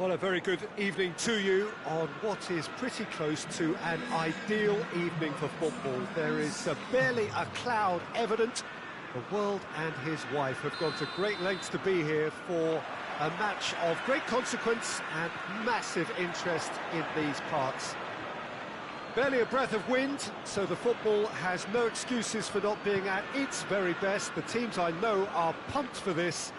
Well, a very good evening to you on what is pretty close to an ideal evening for football. There is barely a cloud evident. The world and his wife have gone to great lengths to be here for a match of great consequence and massive interest in these parts. Barely a breath of wind, so the football has no excuses for not being at its very best. The teams I know are pumped for this.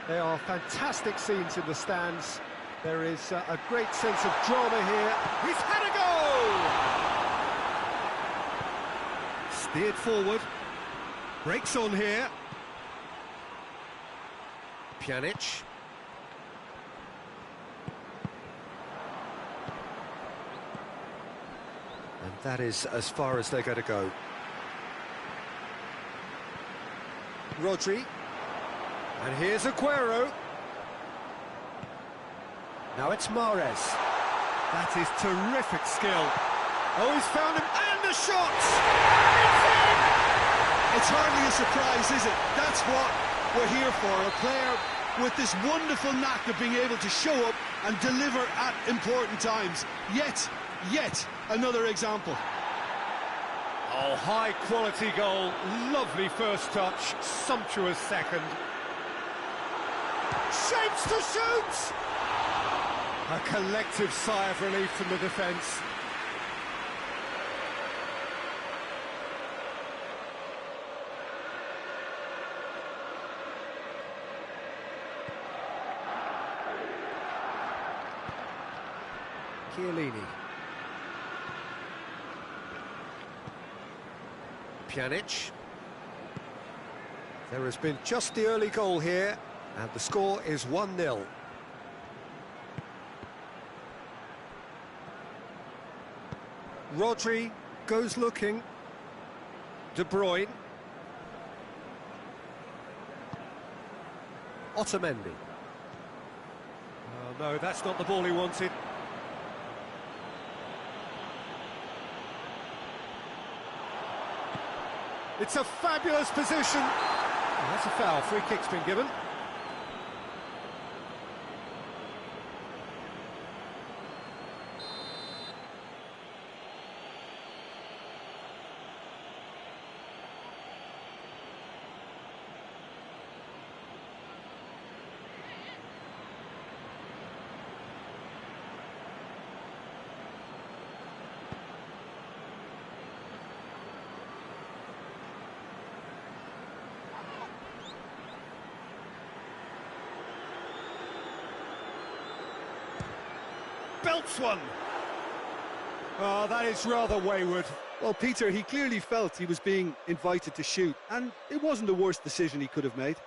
They are fantastic scenes in the stands. There is a great sense of drama here. He's had a goal! Steered forward. Breaks on here. Pjanic. And that is as far as they're going to go. Rodri. And here's Aguero. Now it's Mahrez. That is terrific skill. Oh, he's found him, and the shot! It's in! It's hardly a surprise, is it? That's what we're here for, a player with this wonderful knack of being able to show up and deliver at important times. Yet another example. Oh, high-quality goal, lovely first touch, sumptuous second. Shapes to shoot! A collective sigh of relief from the defence. Chiellini. Pjanic. There has been just the early goal here, and the score is 1-0. Rodri goes looking. De Bruyne. Otamendi. Oh, no, that's not the ball he wanted. It's a fabulous position. Oh, that's a foul. Free kick's been given. Belts one. Oh, that is rather wayward. Well, Peter, he clearly felt he was being invited to shoot, and it wasn't the worst decision he could have made.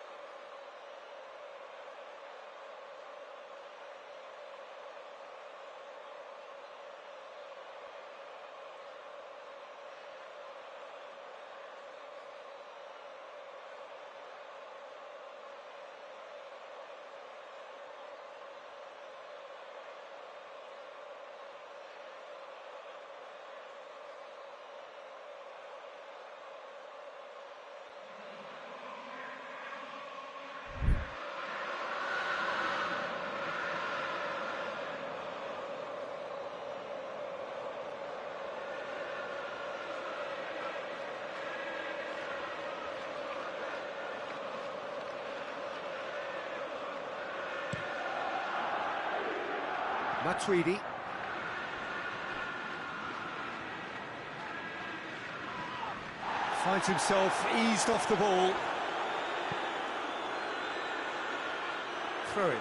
Matuidi. Finds himself eased off the ball. Throw it.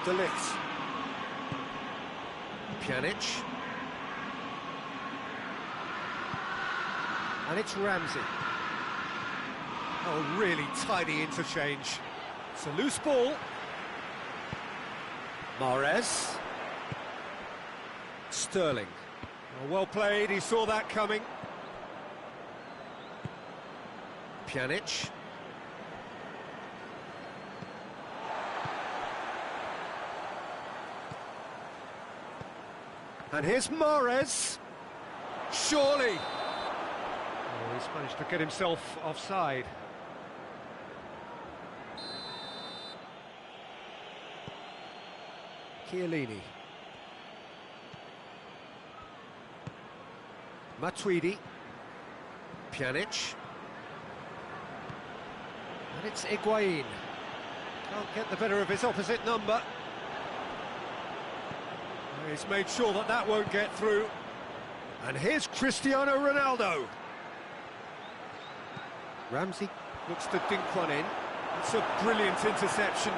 De Ligt. Pjanic. And it's Ramsey. Oh, really tidy interchange. It's a loose ball. Mahrez. Sterling. Oh, well played, he saw that coming. Pjanic. And here's Mahrez. Surely. Oh, he's managed to get himself offside. Chiellini. Matuidi. Pjanic. And it's Higuain. Can't get the better of his opposite number. He's made sure that that won't get through. And here's Cristiano Ronaldo. Ramsey looks to dink one in. It's a brilliant interception.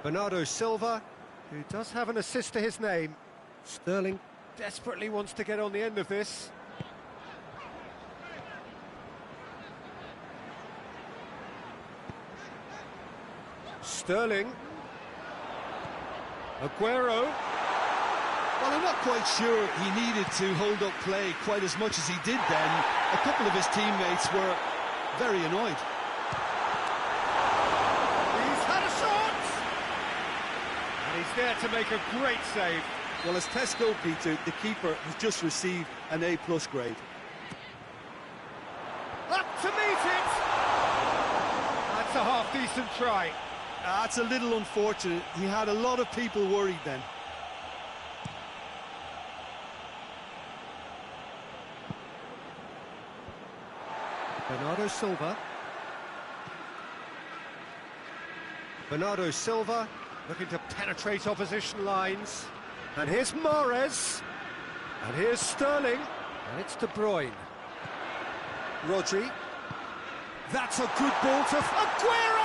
Bernardo Silva, who does have an assist to his name. Sterling desperately wants to get on the end of this. Sterling. Aguero. Well, I'm not quite sure he needed to hold up play quite as much as he did then. A couple of his teammates were very annoyed. He's had a shot! And he's there to make a great save. Well, as Tesco, Peter, the keeper has just received an A+ grade. Up to meet it! That's a half-decent try. That's a little unfortunate. He had a lot of people worried then. Bernardo Silva. Bernardo Silva looking to penetrate opposition lines. And here's Mahrez. And here's Sterling. And it's De Bruyne. Rodri. That's a good ball to Aguero!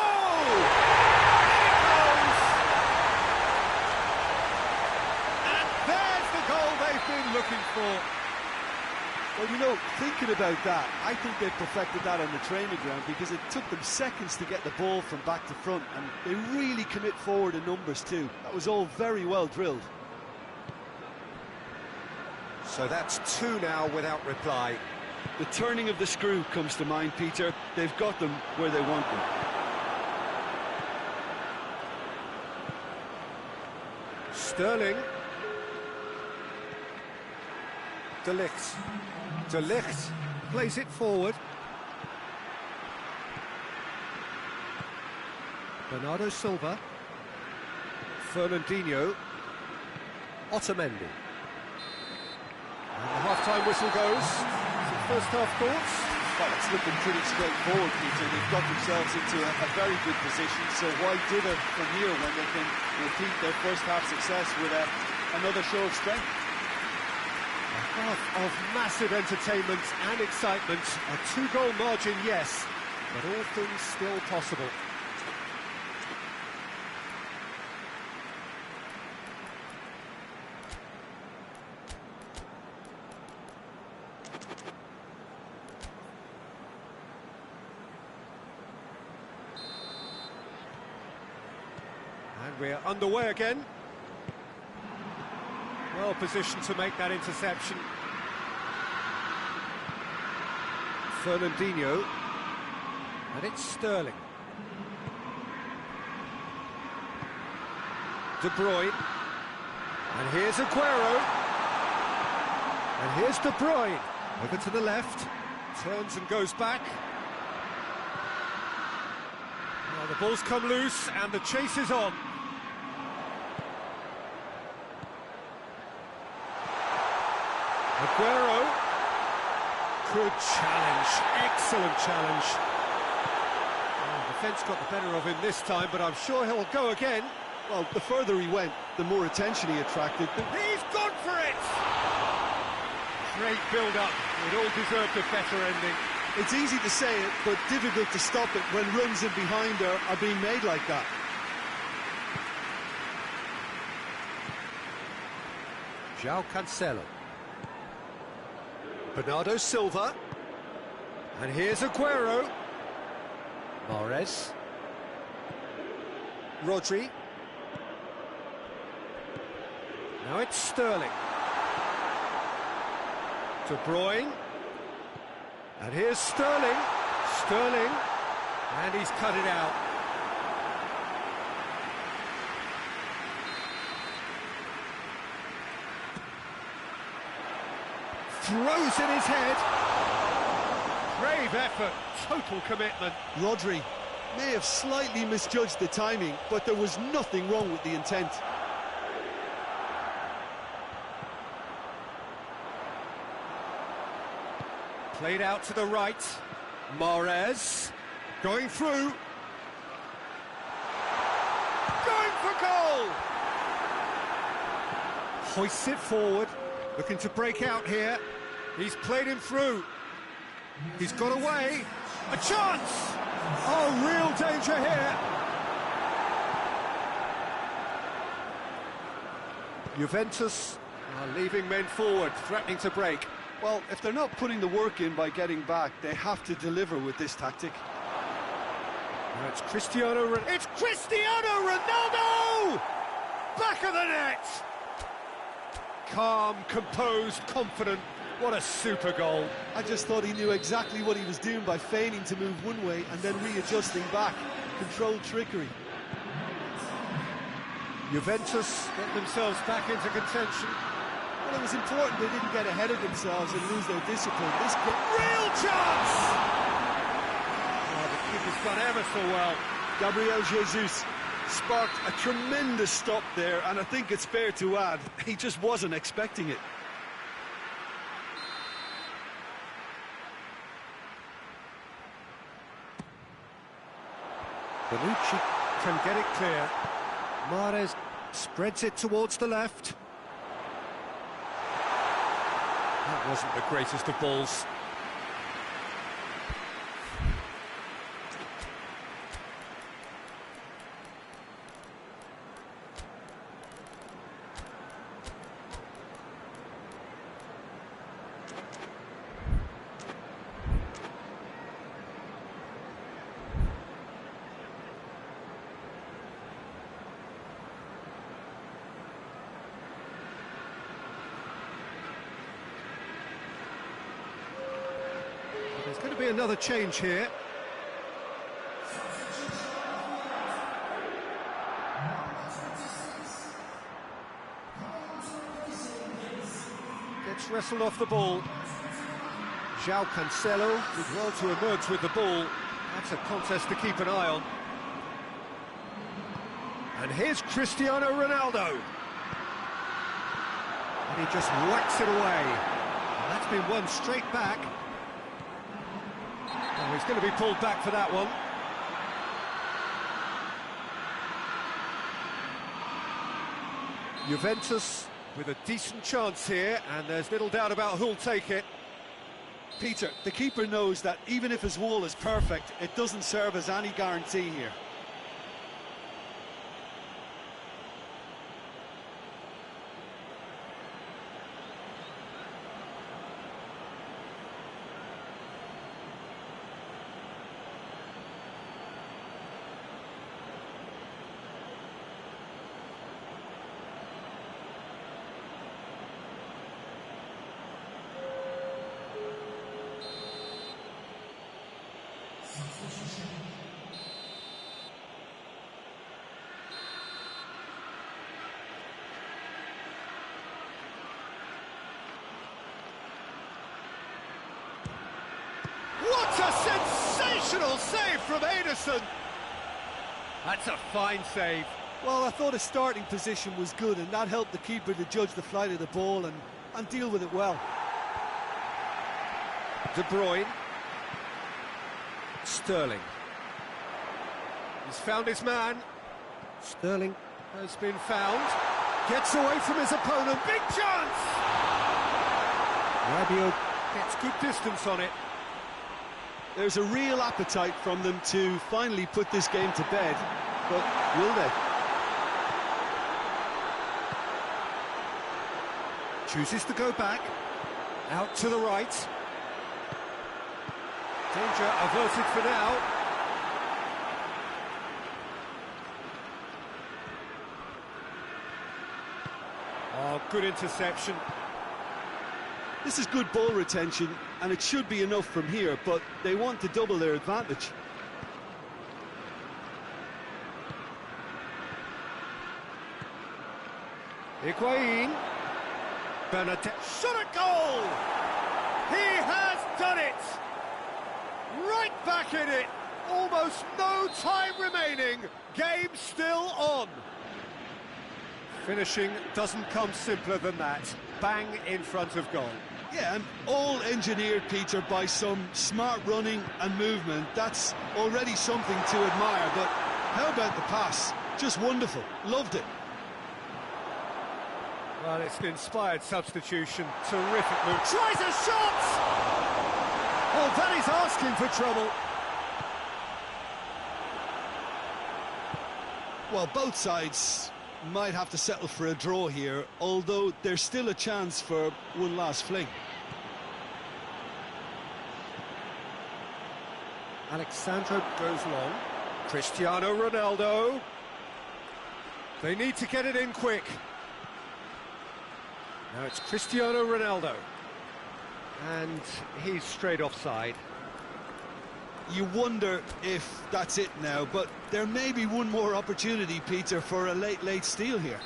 They've been looking for. Well, you know, thinking about that, I think they perfected that on the training ground because it took them seconds to get the ball from back to front, and they really commit forward in numbers too. That was all very well drilled. So that's two now without reply. The turning of the screw comes to mind, Peter. They've got them where they want them. Sterling. De Ligt. De Ligt plays it forward. Bernardo Silva. Fernandinho. Otamendi. And the half-time whistle goes. First half thoughts? Well, it's looking pretty straightforward, Peter. They've got themselves into a very good position, so why dither from here when they can repeat their first half success with another show of strength? Half of massive entertainment and excitement. A two-goal margin, yes, but all things still possible. And we're underway again. Well positioned to make that interception. Fernandinho. And it's Sterling. De Bruyne. And here's Aguero. And here's De Bruyne. Over to the left. Turns and goes back. Well, the ball's come loose and the chase is on. Aguero. Good challenge, excellent challenge. Oh, defence got the better of him this time, but I'm sure he'll go again. Well, the further he went, the more attention he attracted. He's gone for it! Great build-up, it all deserved a better ending. It's easy to say it, but difficult to stop it when runs in behind are being made like that. João Cancelo. Bernardo Silva. And here's Aguero. Mahrez. Rodri. Now it's Sterling. De Bruyne. And here's Sterling. Sterling. And he's cut it out. Throws in his head. Brave effort, total commitment. Rodri may have slightly misjudged the timing, but there was nothing wrong with the intent. Played out to the right. Mahrez going through. Going for goal! Hoists it forward, looking to break out here. He's played him through. He's got away. A chance! Oh, real danger here. Juventus are leaving men forward, threatening to break. Well, if they're not putting the work in by getting back, they have to deliver with this tactic. Now it's Cristiano Ronaldo! Back of the net! Calm, composed, confident. What a super goal. I just thought he knew exactly what he was doing by feigning to move one way and then readjusting back. Controlled trickery. Juventus get themselves back into contention. Well, it was important they didn't get ahead of themselves and lose their discipline. This real chance! Oh, the keeper's done ever so well. Gabriel Jesus sparked a tremendous stop there, and I think it's fair to add, he just wasn't expecting it. Bonucci can get it clear. Mahrez spreads it towards the left. That wasn't the greatest of balls. There's going to be another change here. Gets wrestled off the ball. João Cancelo did well to emerge with the ball. That's a contest to keep an eye on. And here's Cristiano Ronaldo. And he just whacks it away. And that's been won straight back. Oh, he's going to be pulled back for that one. Juventus with a decent chance here, and there's little doubt about who'll take it. Peter, the keeper knows that even if his wall is perfect, it doesn't serve as any guarantee here. What a sensational save from Ederson! That's a fine save. Well, I thought his starting position was good, and that helped the keeper to judge the flight of the ball and deal with it well. De Bruyne. Sterling. He's found his man. Sterling has been found. Gets away from his opponent. Big chance! Rabiot gets good distance on it. There's a real appetite from them to finally put this game to bed, but will they? Chooses to go back, out to the right. Danger averted for now. Oh, good interception. This is good ball retention, and it should be enough from here, but they want to double their advantage. Higuain. Bernadette shot a goal! He has done it! Right back in it! Almost no time remaining. Game still on. Finishing doesn't come simpler than that. Bang in front of goal. Yeah, and all engineered, Peter, by some smart running and movement. That's already something to admire, but how about the pass? Just wonderful. Loved it. Well, it's an inspired substitution. Terrific move. Tries a shot! Oh, that is asking for trouble. Well, both sides might have to settle for a draw here, although there's still a chance for one last fling. Alexandro goes long. Cristiano Ronaldo. They need to get it in quick. Now it's Cristiano Ronaldo. And he's straight offside. You wonder if that's it now, but there may be one more opportunity, Peter, for a late steal here.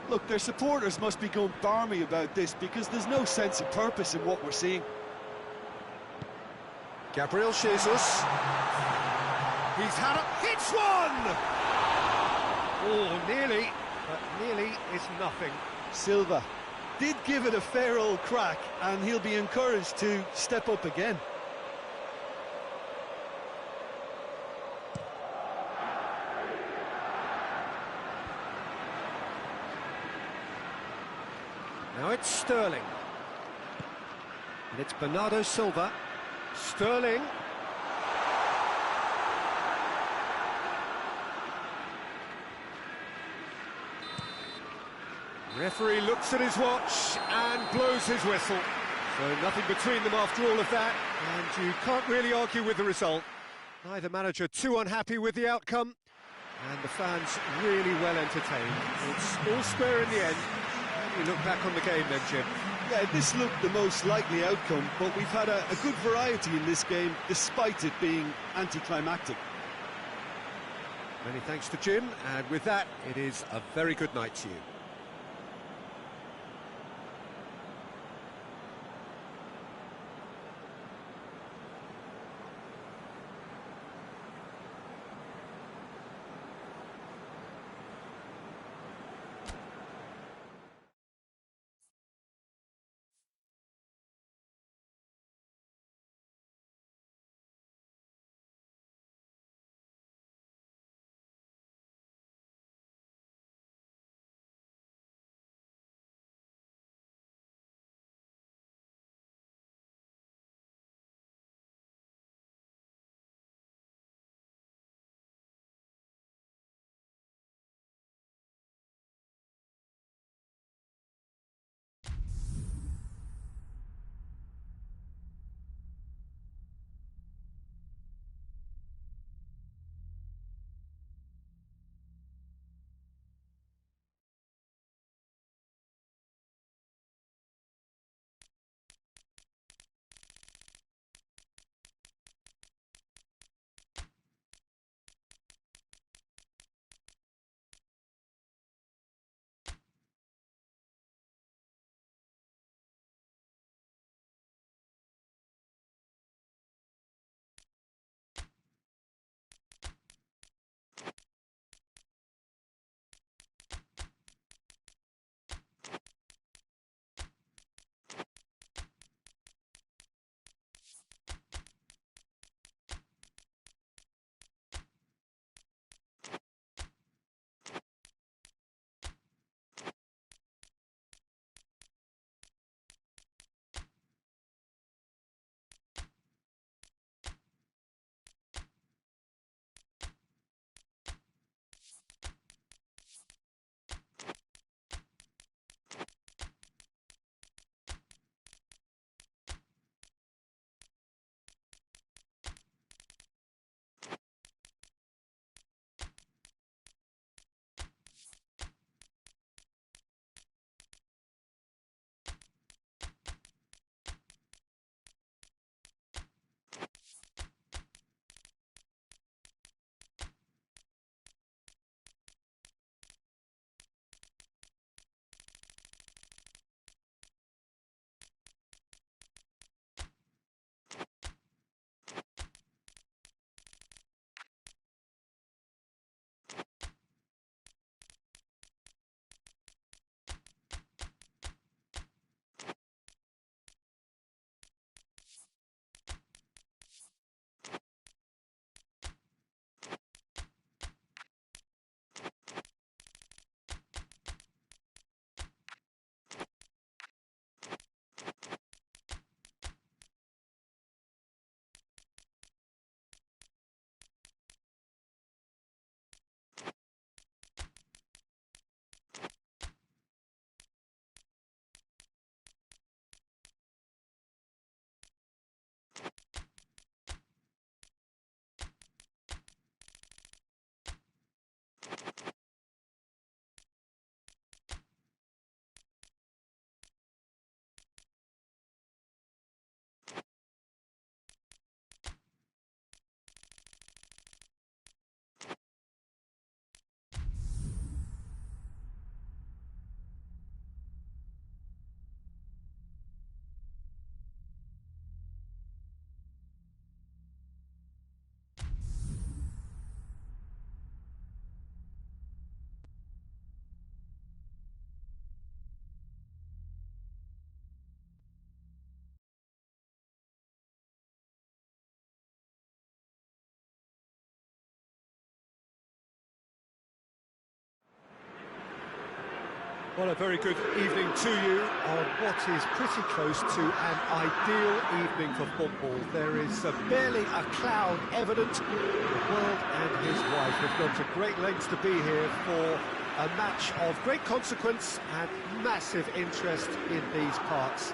Look, their supporters must be going barmy about this because there's no sense of purpose in what we're seeing. Gabriel Jesus. He's had a... Hits one! Oh, nearly, but nearly is nothing. Silva did give it a fair old crack, and he'll be encouraged to step up again. Now it's Sterling. And it's Bernardo Silva. Sterling. Referee looks at his watch and blows his whistle. So nothing between them after all of that, and you can't really argue with the result. Neither manager too unhappy with the outcome, and the fans really well entertained. It's all square in the end. How do you look back on the game then, Jim? Yeah, this looked the most likely outcome, but we've had a good variety in this game, despite it being anticlimactic. Many thanks to Jim, and with that, it is a very good night to you. Well, a very good evening to you on what is pretty close to an ideal evening for football. There is barely a cloud evident. The world and his wife have gone to great lengths to be here for a match of great consequence and massive interest in these parts.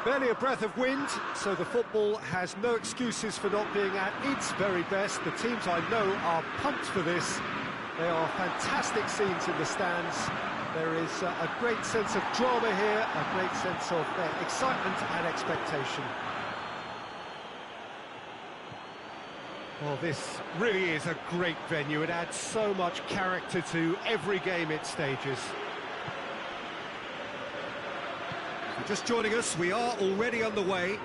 Barely a breath of wind, so the football has no excuses for not being at its very best. The teams I know are pumped for this. They are fantastic scenes in the stands. There is a great sense of drama here, a great sense of excitement and expectation. Well, this really is a great venue. It adds so much character to every game it stages. Just joining us, we are already on the way.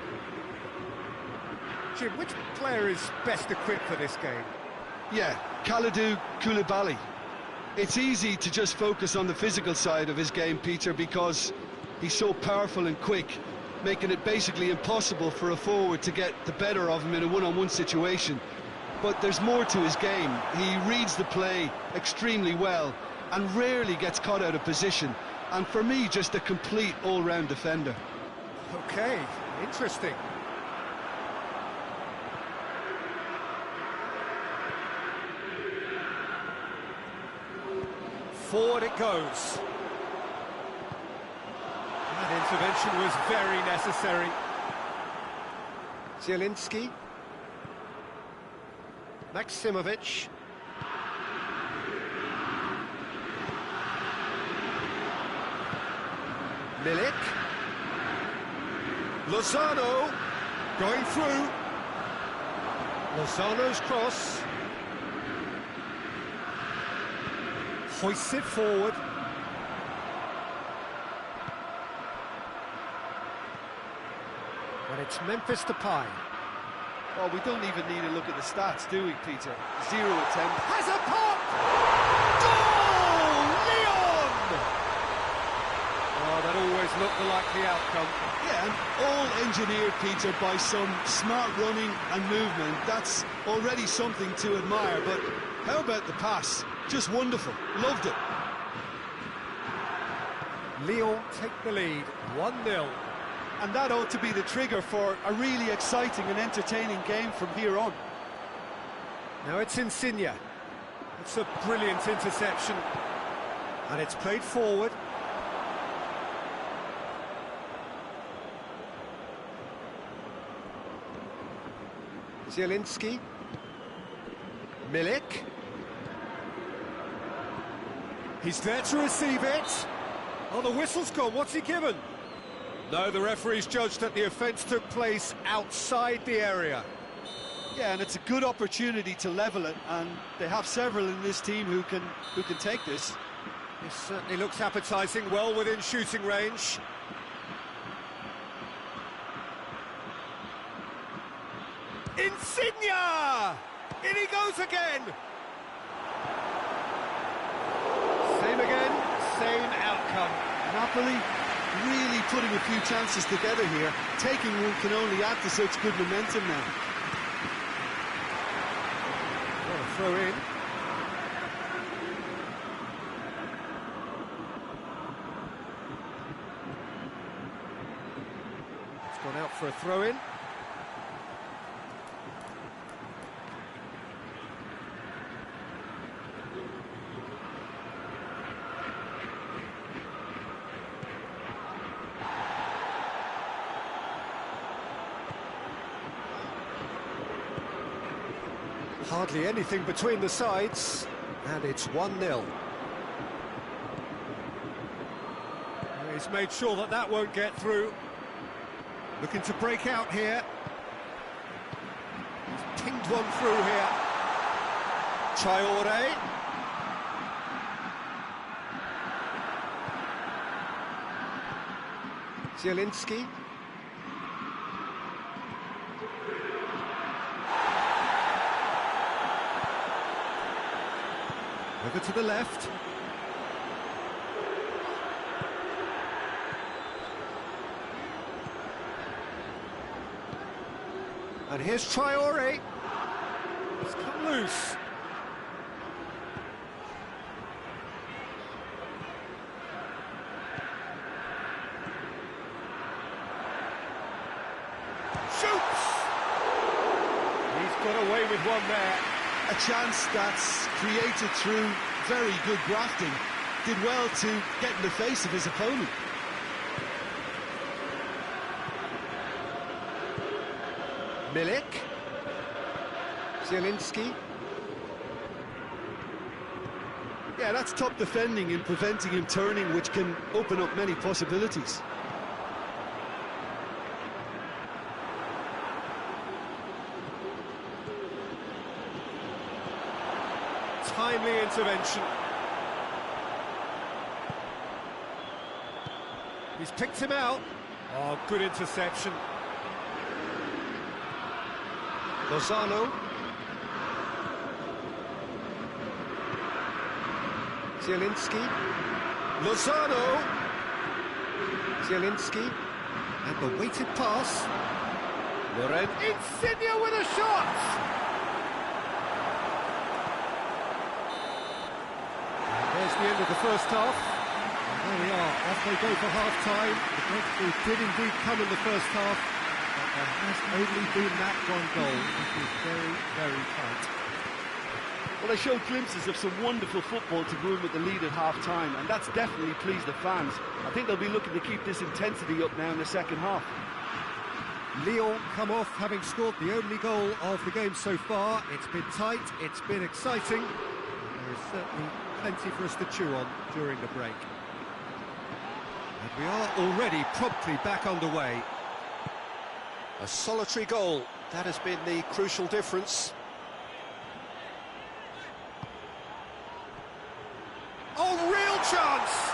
Jim, which player is best equipped for this game? Yeah, Kalidou Koulibaly. It's easy to just focus on the physical side of his game, Peter, because he's so powerful and quick, making it basically impossible for a forward to get the better of him in a one-on-one situation. But there's more to his game. He reads the play extremely well and rarely gets caught out of position. And for me, just a complete all-round defender. Okay, interesting. Forward it goes. That intervention was very necessary. Zielinski. Maksimovic. Milik. Lozano going through. Lozano's cross. Hoists it forward. And it's Memphis Depay. Well, we don't even need to look at the stats, do we, Peter? 0 attempt. Has a pop! Goal! Leon! Oh, that always looked the likely outcome. Yeah, and all engineered, Peter, by some smart running and movement. That's already something to admire, but how about the pass? Just wonderful. Loved it. Lyon take the lead, 1-0. And that ought to be the trigger for a really exciting and entertaining game from here on. Now it's Insigne. It's a brilliant interception. And it's played forward. Zielinski. Milik. He's there to receive it. Oh, the whistle's gone. What's he given? No, the referee's judged that the offence took place outside the area. Yeah, and it's a good opportunity to level it, and they have several in this team who can take this. This certainly looks appetising, well within shooting range. Insigne! In he goes again! Same again, same outcome. Napoli really putting a few chances together here. Taking one can only add to such good momentum now. What a throw in. It's gone out for a throw in. Hardly anything between the sides, and it's 1-0. He's made sure that that won't get through. Looking to break out here. He's pinged one through here. Traoré. Zielinski. Over to the left. And here's Traoré. It's come loose. with one there. A chance that's created through very good grafting. Did well to get in the face of his opponent. Milik. Zielinski. Yeah, that's top defending and preventing him turning, which can open up many possibilities. Timely intervention. He's picked him out. Oh, good interception. Lozano. Zielinski. Lozano. Zielinski. And the weighted pass. Loren. Insigne with a shot! There's the end of the first half. And there we are, off they go for half-time. The breakthrough did indeed come in the first half, but there has only been that one goal, which was very, very tight. Well, they showed glimpses of some wonderful football to go in with the lead at half-time, and that's definitely pleased the fans. I think they'll be looking to keep this intensity up now in the second half. Lyon come off having scored the only goal of the game so far. It's been tight, it's been exciting. There is certainly plenty for us to chew on during the break. And we are already promptly back underway. A solitary goal, that has been the crucial difference. Oh, real chance!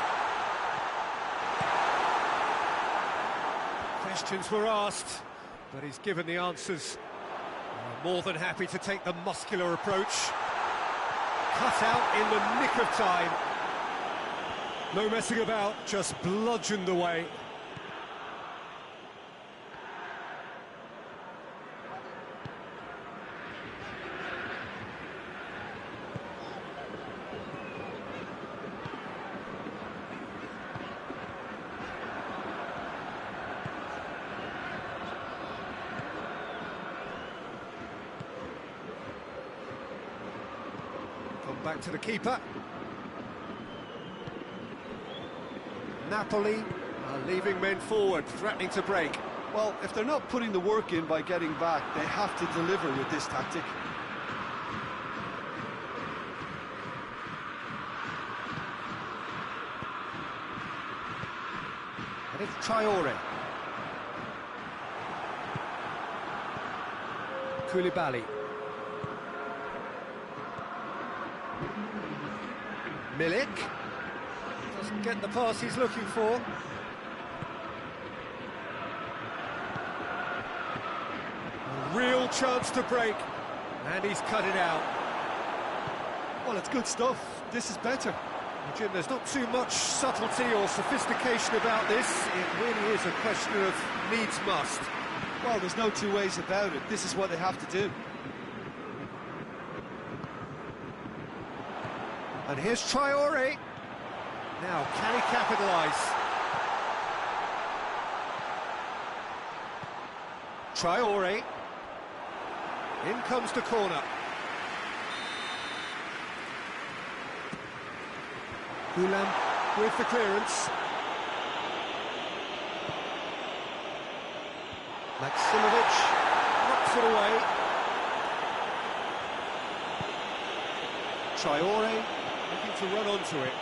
Questions were asked, but he's given the answers. More than happy to take the muscular approach. Cut out in the nick of time. No messing about, just bludgeoned away. Back to the keeper. Napoli are leaving men forward, threatening to break. Well, if they're not putting the work in by getting back, they have to deliver with this tactic. And it's Traore. Koulibaly. Milik doesn't get the pass he's looking for. A real chance to break, and he's cut it out. Well, it's good stuff. This is better. Well, Jim, there's not too much subtlety or sophistication about this. It really is a question of needs must. Well, there's no two ways about it. This is what they have to do. And here's Traore. Now, can he capitalise? Traore. In comes the corner. Ulam with the clearance. Maximovic knocks it away. Traore looking to run onto it.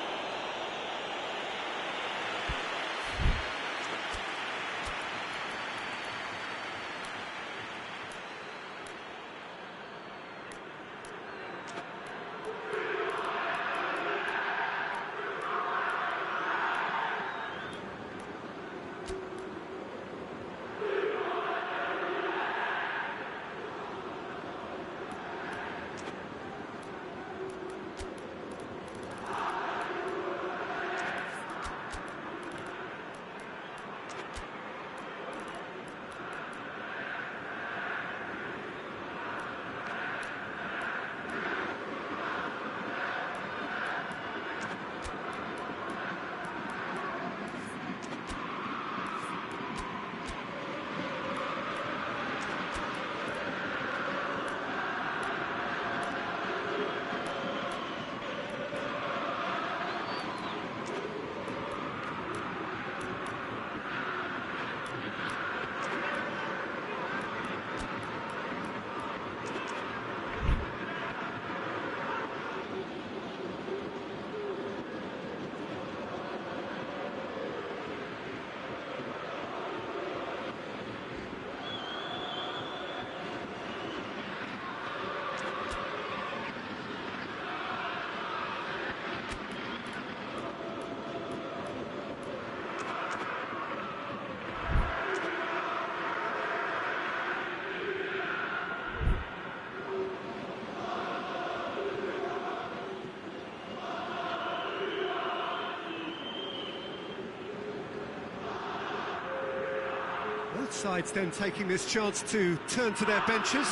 Both sides then taking this chance to turn to their benches.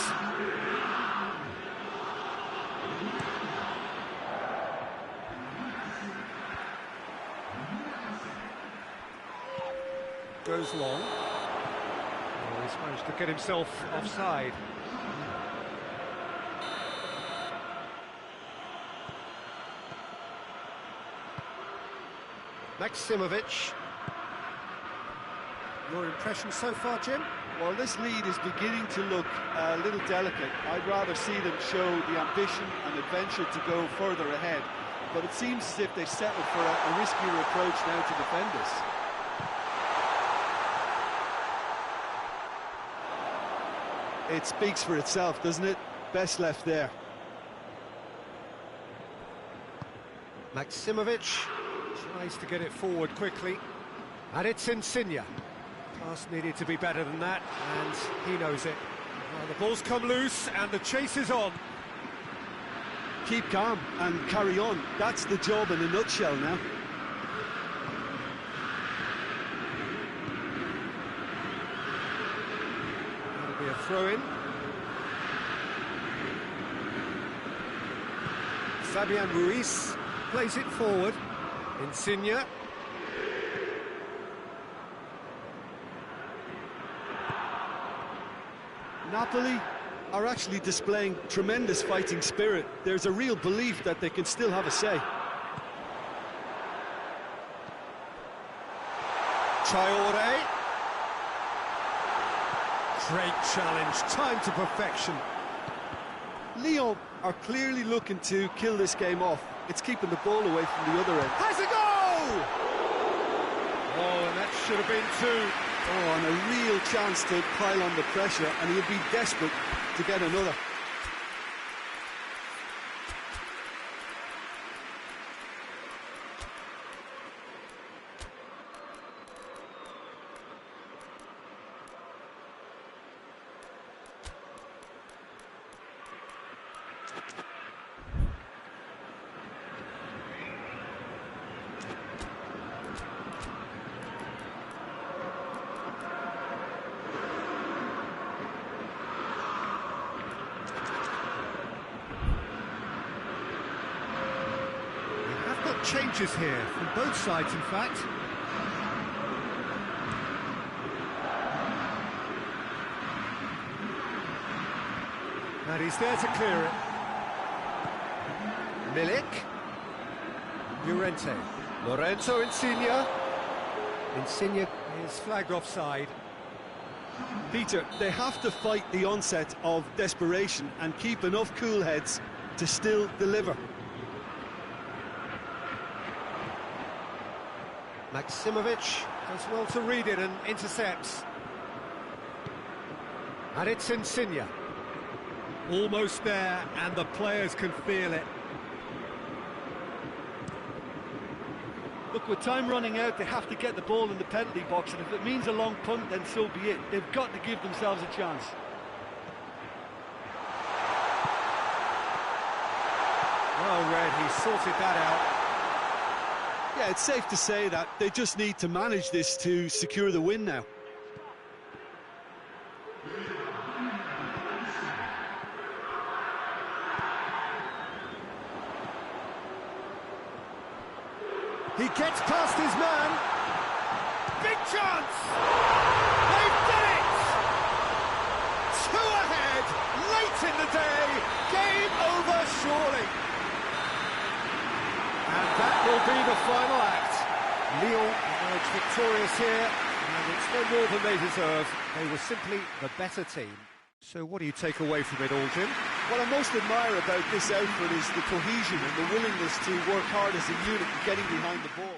Goes long. Oh, he's managed to get himself offside. Maximovic. Your impression so far, Jim? Well, this lead is beginning to look a little delicate. I'd rather see them show the ambition and adventure to go further ahead. But it seems as if they settled for a riskier approach now to defend this. It speaks for itself, doesn't it? Best left there. Maximovic tries to get it forward quickly. And it's Insigne. Pass needed to be better than that, and he knows it. Well, the ball's come loose, and the chase is on. Keep calm and carry on. That's the job in a nutshell now. That'll be a throw-in. Fabian Ruiz plays it forward. Insigne. Napoli are actually displaying tremendous fighting spirit. There's a real belief that they can still have a say. Traore. Great challenge, time to perfection. Lyon are clearly looking to kill this game off. It's keeping the ball away from the other end. Has a goal! Oh, and that should have been two. Oh, and a real chance to pile on the pressure, and he'll be desperate to get another. Changes here from both sides, in fact. And he's there to clear it. Milik. Llorente. Lorenzo Insigne. Insigne is flagged offside. Peter, they have to fight the onset of desperation and keep enough cool heads to still deliver. Maximovic does well to read it and intercepts. And it's Insigne. Almost there, and the players can feel it. Look, with time running out, they have to get the ball in the penalty box, and if it means a long punt, then so be it. They've got to give themselves a chance. Well read, he sorted that out. Yeah, it's safe to say that they just need to manage this to secure the win now. He gets past his man. Big chance! They've done it! Two ahead, late in the day. Game over, surely. And that will be the final act. Lyon emerged victorious here, and it's no more than they deserve. They were simply the better team. So what do you take away from it all, Jim? What I most admire about this outfit is the cohesion and the willingness to work hard as a unit and getting behind the ball.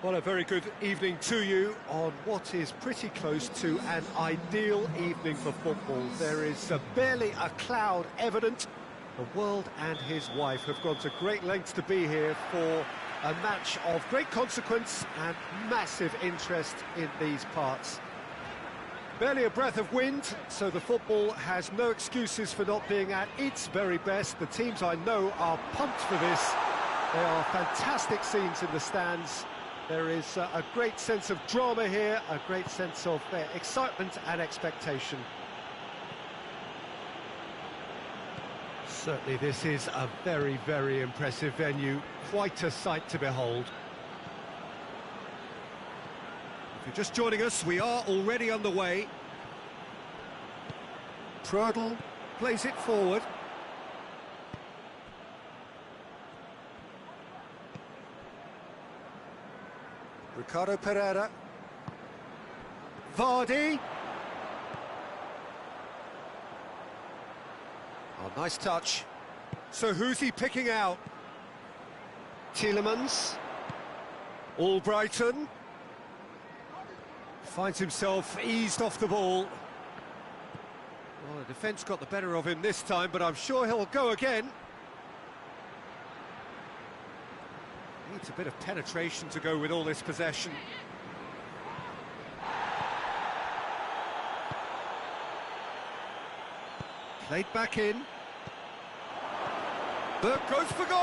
Well, a very good evening to you on what is pretty close to an ideal evening for football. There is barely a cloud evident. The world and his wife have gone to great lengths to be here for a match of great consequence and massive interest in these parts. Barely a breath of wind, so the football has no excuses for not being at its very best. The teams I know are pumped for this. There are fantastic scenes in the stands. There is a great sense of drama here, a great sense of excitement and expectation. Certainly this is a very, very impressive venue, quite a sight to behold. If you're just joining us, we are already underway. Prödl plays it forward. Ricardo Pereira. Vardy. Oh, nice touch. So who's he picking out? Tielemans. Albrighton. Finds himself eased off the ball. Well, the defence got the better of him this time, but I'm sure he'll go again. Needs a bit of penetration to go with all this possession. Played back in. Burke goes for goal!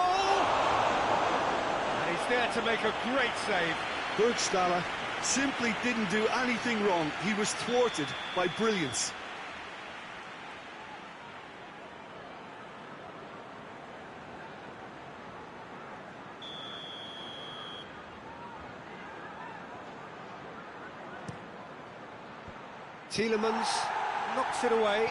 And he's there to make a great save. Burgstaller simply didn't do anything wrong. He was thwarted by brilliance. Tielemans knocks it away.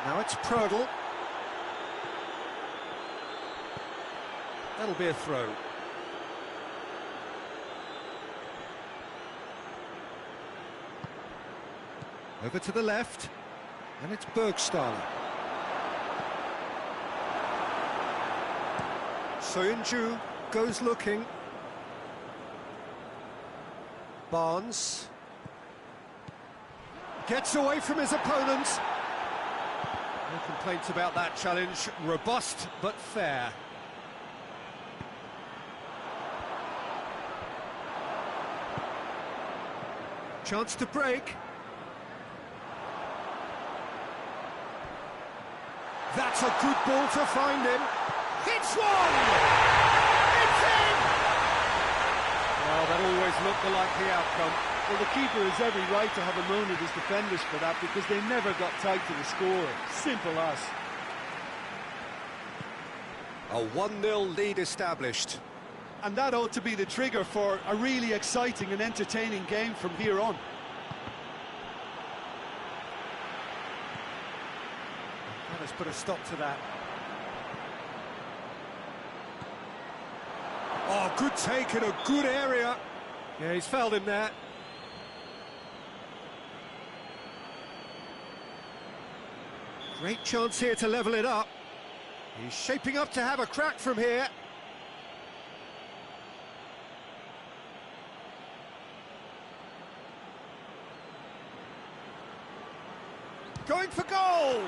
Now it's Prödl. That'll be a throw. Over to the left, and it's Burgstaller. Soyuncu goes looking. Barnes gets away from his opponent. No complaints about that challenge. Robust but fair. Chance to break. That's a good ball to find him. Hits one! It's in! Well, that always looked the likely outcome. Well, the keeper has every right to have a moan at his defenders for that because they never got tight to the score. Simple as. A 1-0 lead established. And that ought to be the trigger for a really exciting and entertaining game from here on. Let's put a stop to that. Oh, good take in a good area. Yeah, he's fouled him there. Great chance here to level it up. He's shaping up to have a crack from here. Going for goal!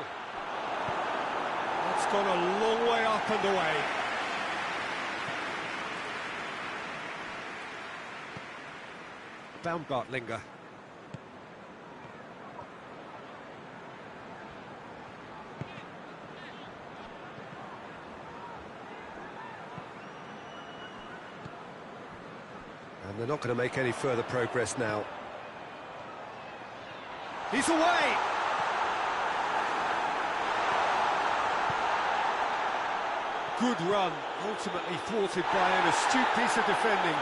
That's gone a long way up and away. Baumgartlinger. And they're not going to make any further progress now. He's away! Good run, ultimately thwarted by an astute piece of defending.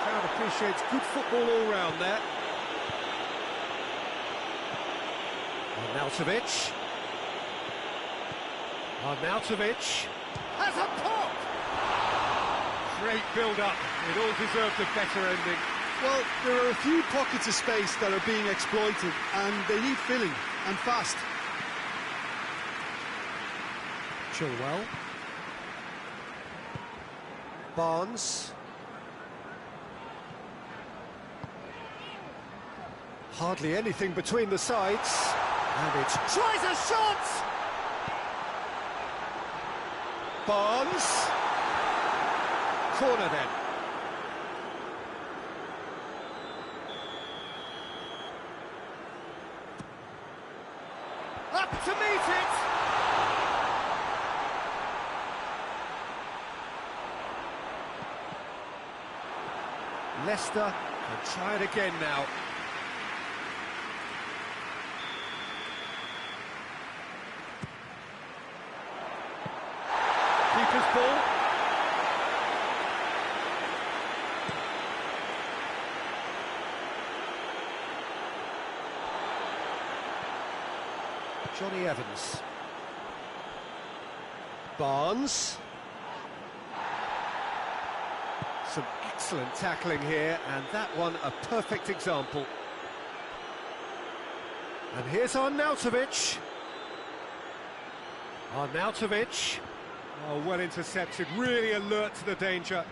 Crowd appreciates good football all round there. Arnautovic. Arnautovic has a pop! Great build-up. It all deserved a better ending. Well, there are a few pockets of space that are being exploited, and they need filling, and fast. Chilwell. Barnes. Hardly anything between the sides. And it tries a shot! Barnes. Corner then. Up to meet it! Leicester can try it again now. Keeper's ball. Johnny Evans. Barnes. Some excellent tackling here, and that one a perfect example. And here's Arnautovic. Arnautovic. Oh, well intercepted, really alert to the danger.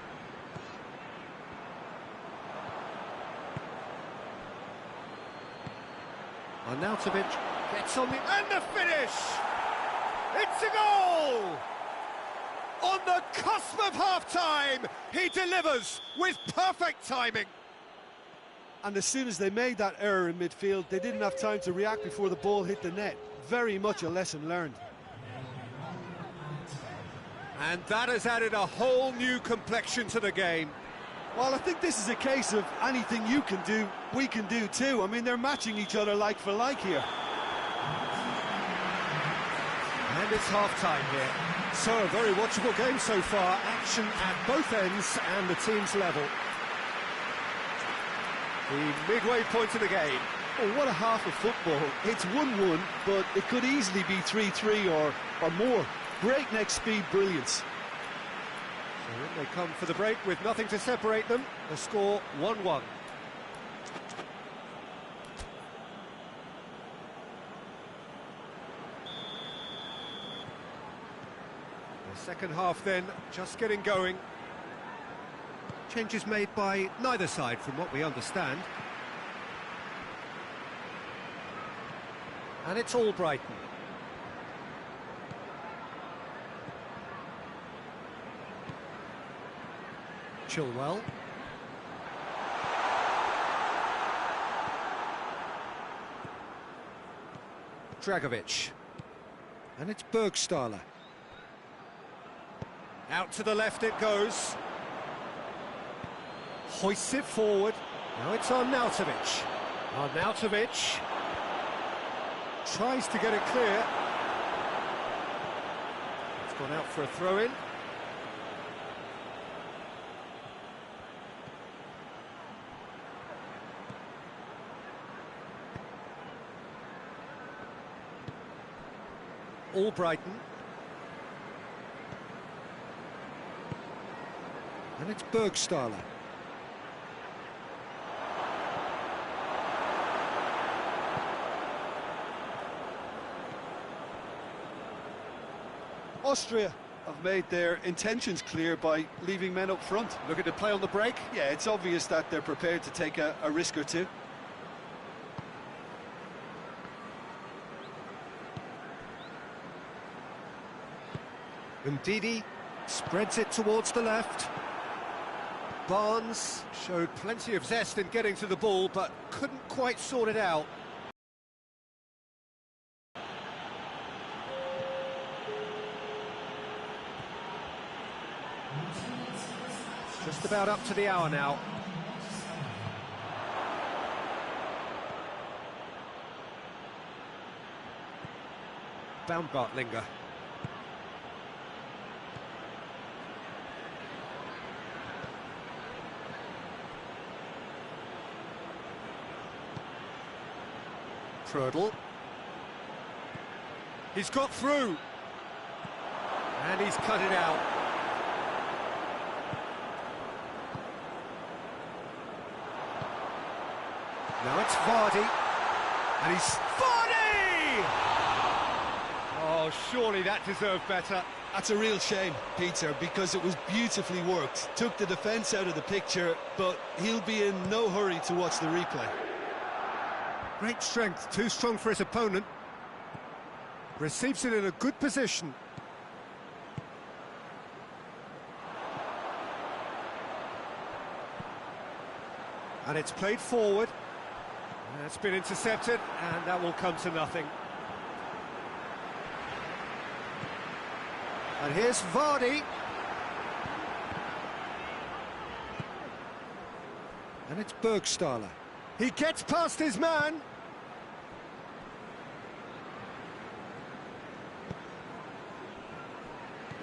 Arnautovic gets on the... and the finish! It's a goal! On the cusp of half-time, he delivers with perfect timing. And as soon as they made that error in midfield, they didn't have time to react before the ball hit the net. Very much a lesson learned. And that has added a whole new complexion to the game. Well, I think this is a case of anything you can do, we can do too. I mean, they're matching each other like for like here. And it's half-time here. So, a very watchable game so far. Action at both ends and the team's level. The midway point of the game. Oh, what a half of football. It's 1-1, but it could easily be 3-3 or more. Breakneck speed brilliance. So in they come for the break with nothing to separate them. The score 1-1. The second half then, just getting going. Changes made by neither side from what we understand. And it's all Brighton. Chilwell. Dragovic. And it's Bergstaller. Out to the left it goes. Hoists it forward. Now it's Arnautovic. Arnautovic tries to get it clear. It's gone out for a throw-in. All Brighton. And it's Bergstaller. Austria have made their intentions clear by leaving men up front. Looking to play on the break. Yeah, it's obvious that they're prepared to take a risk or two. Ndidi spreads it towards the left. Barnes showed plenty of zest in getting to the ball, but couldn't quite sort it out. Just about up to the hour now. Baumgartlinger. Prödl. He's got through. And he's cut it out. Now it's Vardy. And he's... Vardy! Oh, surely that deserved better. That's a real shame, Peter, because it was beautifully worked. Took the defence out of the picture, but he'll be in no hurry to watch the replay. Great strength, too strong for his opponent. Receives it in a good position. And it's played forward. It's been intercepted, and that will come to nothing. And here's Vardy. And it's Bergstaller. He gets past his man.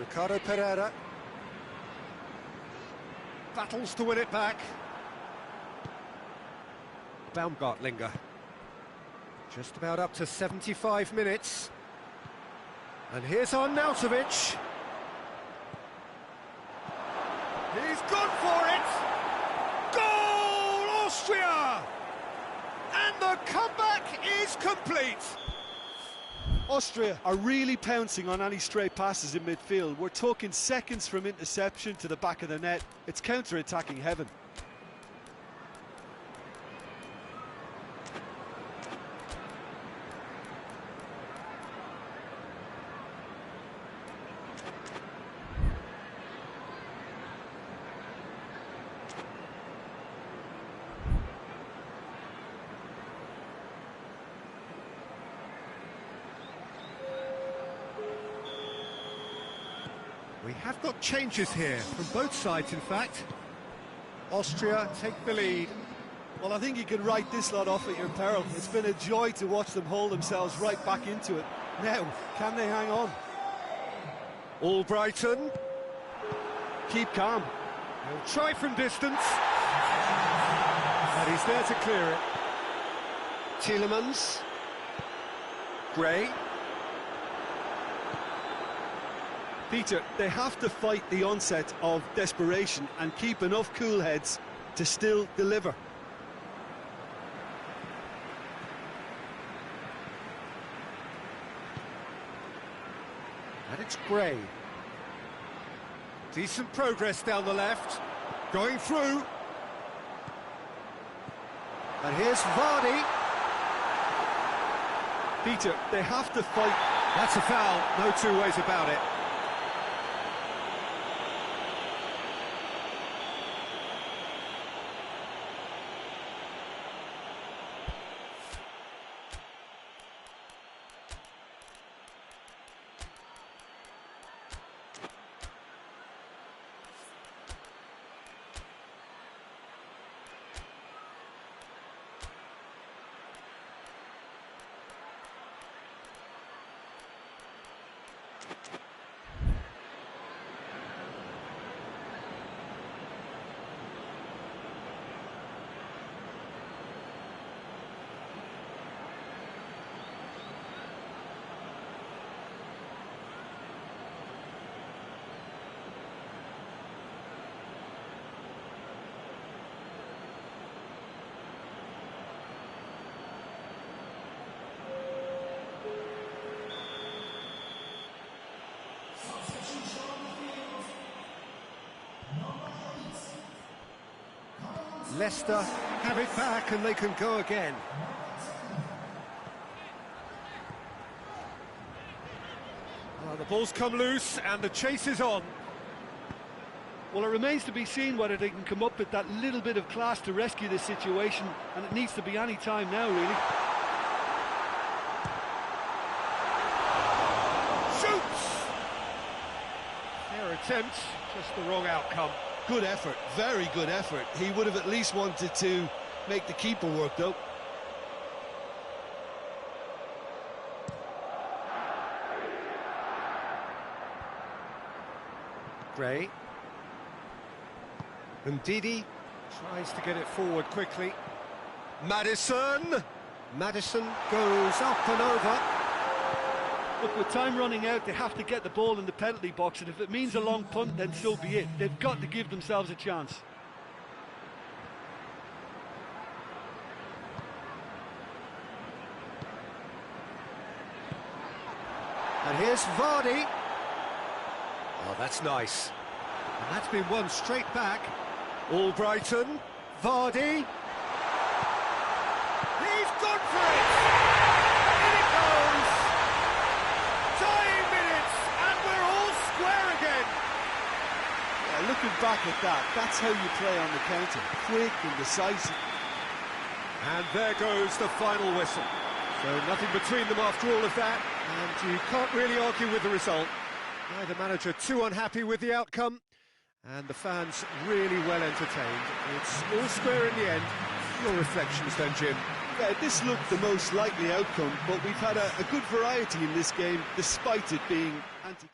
Ricardo Pereira. Battles to win it back. Baumgartlinger. Just about up to 75 minutes. And here's Arnautovic. He's gone for it! Goal, Austria! And the comeback is complete. Austria are really pouncing on any stray passes in midfield. We're talking seconds from interception to the back of the net. It's counter-attacking heaven. We have got changes here, from both sides in fact. Austria take the lead. Well, I think you can write this lot off at your peril. It's been a joy to watch them hold themselves right back into it. Now, can they hang on? Albrighton. Keep calm. He'll try from distance. And he's there to clear it. Tielemans. Gray. Peter, they have to fight the onset of desperation and keep enough cool heads to still deliver. And it's Gray. Decent progress down the left. Going through. And here's Vardy. Peter, they have to fight. That's a foul, no two ways about it. Leicester have it back and they can go again. Well, the ball's come loose and the chase is on. Well, it remains to be seen whether they can come up with that little bit of class to rescue this situation, and it needs to be any time now, really. Shoots! Fair attempt, just the wrong outcome. Good effort, very good effort. He would have at least wanted to make the keeper work, though. Gray. Ndidi tries to get it forward quickly. Maddison! Maddison goes up and over. Look, with time running out, they have to get the ball in the penalty box, and if it means a long punt, then so be it. They've got to give themselves a chance. And here's Vardy. Oh, that's nice. And that's been won straight back. Albrighton, Vardy. He's gone for it! In it goes! Dying minutes, and we're all square again! Yeah, looking back at that, that's how you play on the counter. Quick and decisive. And there goes the final whistle. So nothing between them after all of that, and you can't really argue with the result. Neither manager too unhappy with the outcome, and the fans really well entertained. It's all square in the end. Your reflections then, Jim? Yeah, this looked the most likely outcome, but we've had a good variety in this game, despite it being anti...